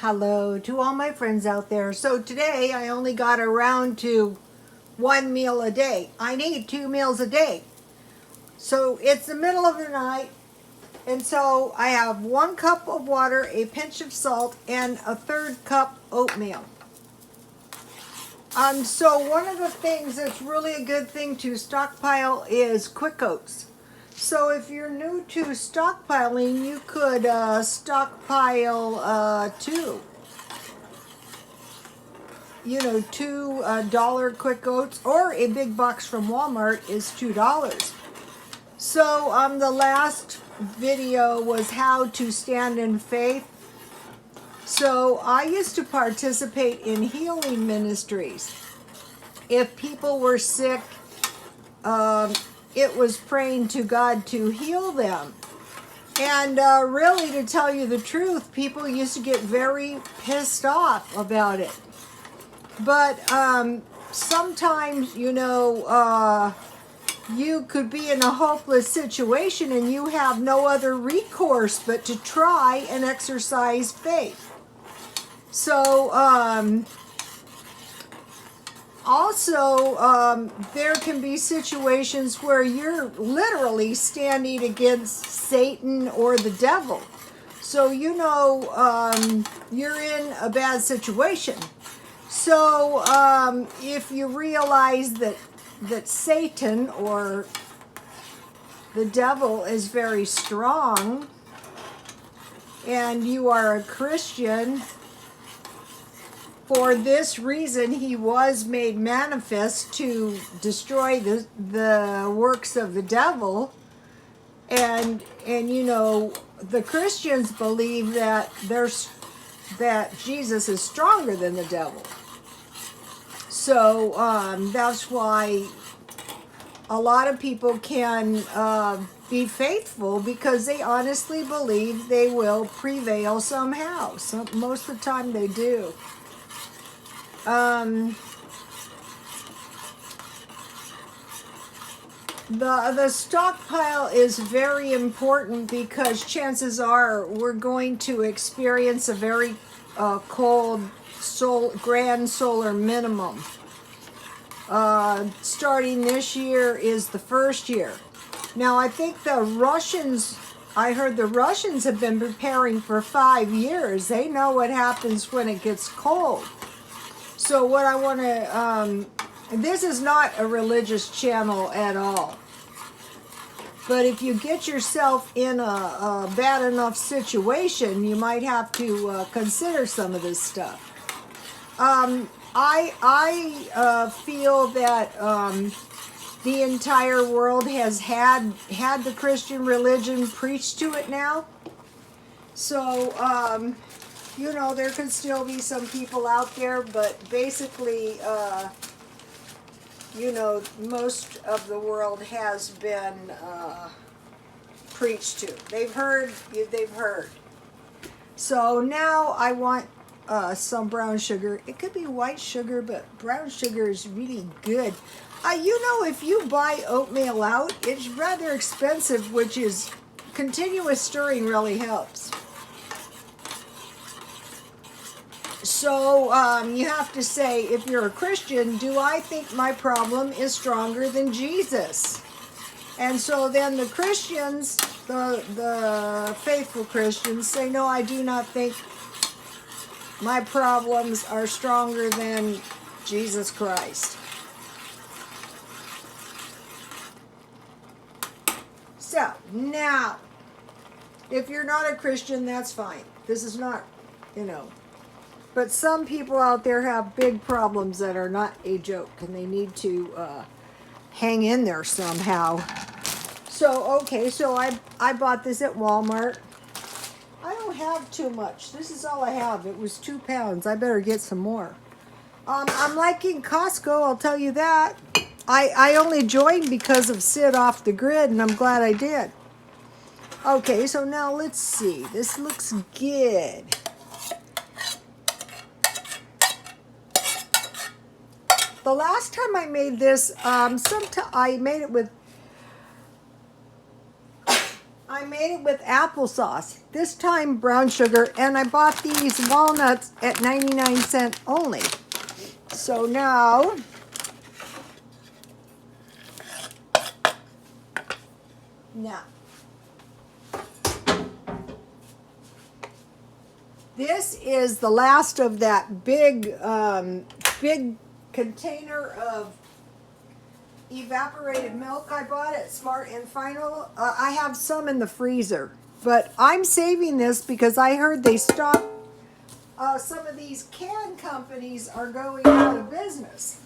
Hello to all my friends out there. So today I only got around to one meal a day. I need 2 meals a day. So it's the middle of the night, and so I have 1 cup of water, a pinch of salt, and a 1/3 cup oatmeal. So one of the things that's really a good thing to stockpile is quick oats. So if you're new to stockpiling, you could stockpile 2. $2 quick oats, or a big box from Walmart is $2. So the last video was how to stand in faith. So I used to participate in healing ministries. If people were sick, it was praying to God to heal them. And really, to tell you the truth, people used to get very pissed off about it. But sometimes, you could be in a hopeless situation and you have no other recourse but to try and exercise faith. So, also, there can be situations where you're literally standing against Satan or the devil. So, you're in a bad situation. So, if you realize that Satan or the devil is very strong, and you are a Christian, for this reason he was made manifest to destroy the works of the devil, and the Christians believe that Jesus is stronger than the devil. So that's why a lot of people can be faithful, because they honestly believe they will prevail somehow. Most of the time they do. The stockpile is very important, because chances are we're going to experience a very cold grand solar minimum. Starting this year is the first year. Now I think I heard the Russians have been preparing for 5 years. They know what happens when it gets cold. So what I want to, this is not a religious channel at all. But if you get yourself in a bad enough situation, you might have to consider some of this stuff. I feel that the entire world has had the Christian religion preached to it now. So, there could still be some people out there, but basically, most of the world has been preached to. They've heard. So now I want some brown sugar. It could be white sugar, but brown sugar is really good. If you buy oatmeal out, it's rather expensive, which is continuous stirring really helps. So you have to say, if you're a Christian, do I think my problem is stronger than Jesus? And so then the Christians, the faithful Christians, say, no, I do not think my problems are stronger than Jesus Christ. So, now, if you're not a Christian, that's fine. This is not, But some people out there have big problems that are not a joke, and they need to hang in there somehow. So, okay, so I bought this at Walmart. I don't have too much. This is all I have. It was 2 pounds. I better get some more. I'm liking Costco, I'll tell you that. I only joined because of Sid off the grid, and I'm glad I did. Okay, so now let's see. This looks good. The last time I made this, I I made it with applesauce. This time brown sugar, and I bought these walnuts at 99 cents only. So now, this is the last of that big container of evaporated milk I bought at Smart and Final. I have some in the freezer, but I'm saving this because I heard they stopped. Some of these can companies are going out of business.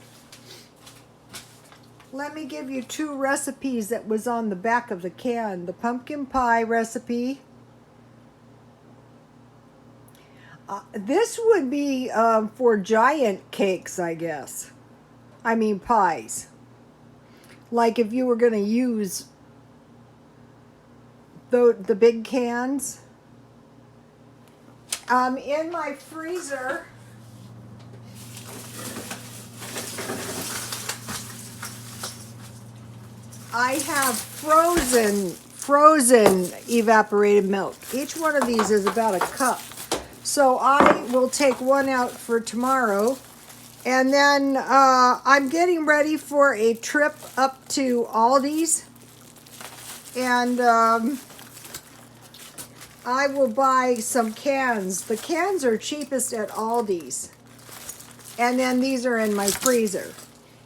Let me give you 2 recipes that was on the back of the can. The pumpkin pie recipe. This would be for giant cakes, I guess. I mean pies. Like if you were going to use the big cans. In my freezer, I have frozen evaporated milk. Each one of these is about a cup. So I will take one out for tomorrow. And then I'm getting ready for a trip up to Aldi's. And I will buy some cans. The cans are cheapest at Aldi's. And then these are in my freezer.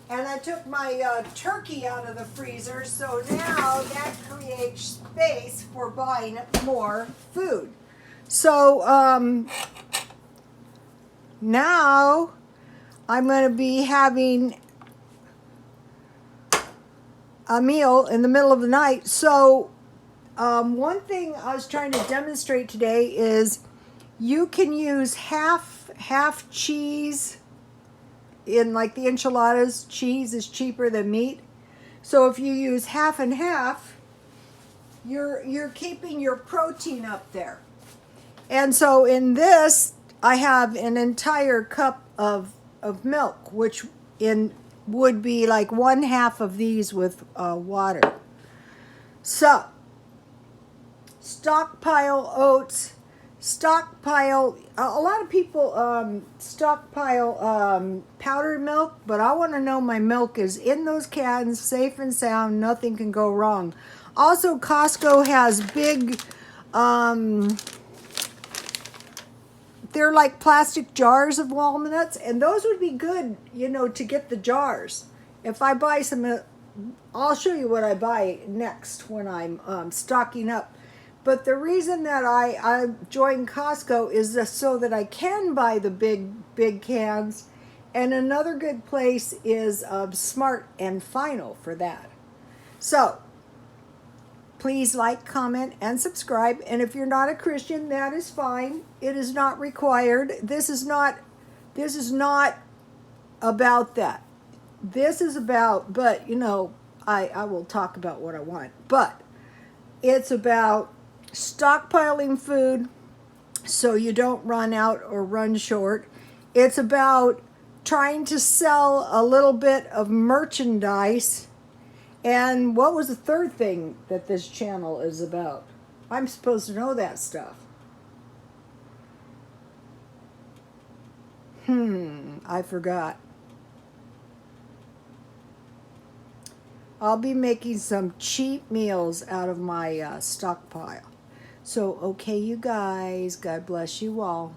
And I took my turkey out of the freezer, so now that creates space for buying more food. So now I'm going to be having a meal in the middle of the night. So one thing I was trying to demonstrate today is you can use half cheese. In like the enchiladas, cheese is cheaper than meat. So if you use half and half, you're keeping your protein up there. And so in this, I have an entire cup of milk, which would be like 1/2 of these with water. So, stockpile oats, a lot of people stockpile powdered milk, but I want to know my milk is in those cans, safe and sound, nothing can go wrong. Also, Costco has big, they're like plastic jars of walnuts, and those would be good, to get the jars. If I buy some, I'll show you what I buy next when I'm stocking up. But the reason that I joined Costco is just so that I can buy the big cans. And another good place is Smart and Final for that. So, please like, comment, and subscribe. And if you're not a Christian, that is fine. It is not required. This is not about that. This is about, but I will talk about what I want. But it's about stockpiling food so you don't run out or run short. It's about trying to sell a little bit of merchandise. And what was the third thing that this channel is about? I'm supposed to know that stuff. I forgot. I'll be making some cheap meals out of my stockpile. So, okay, you guys, God bless you all.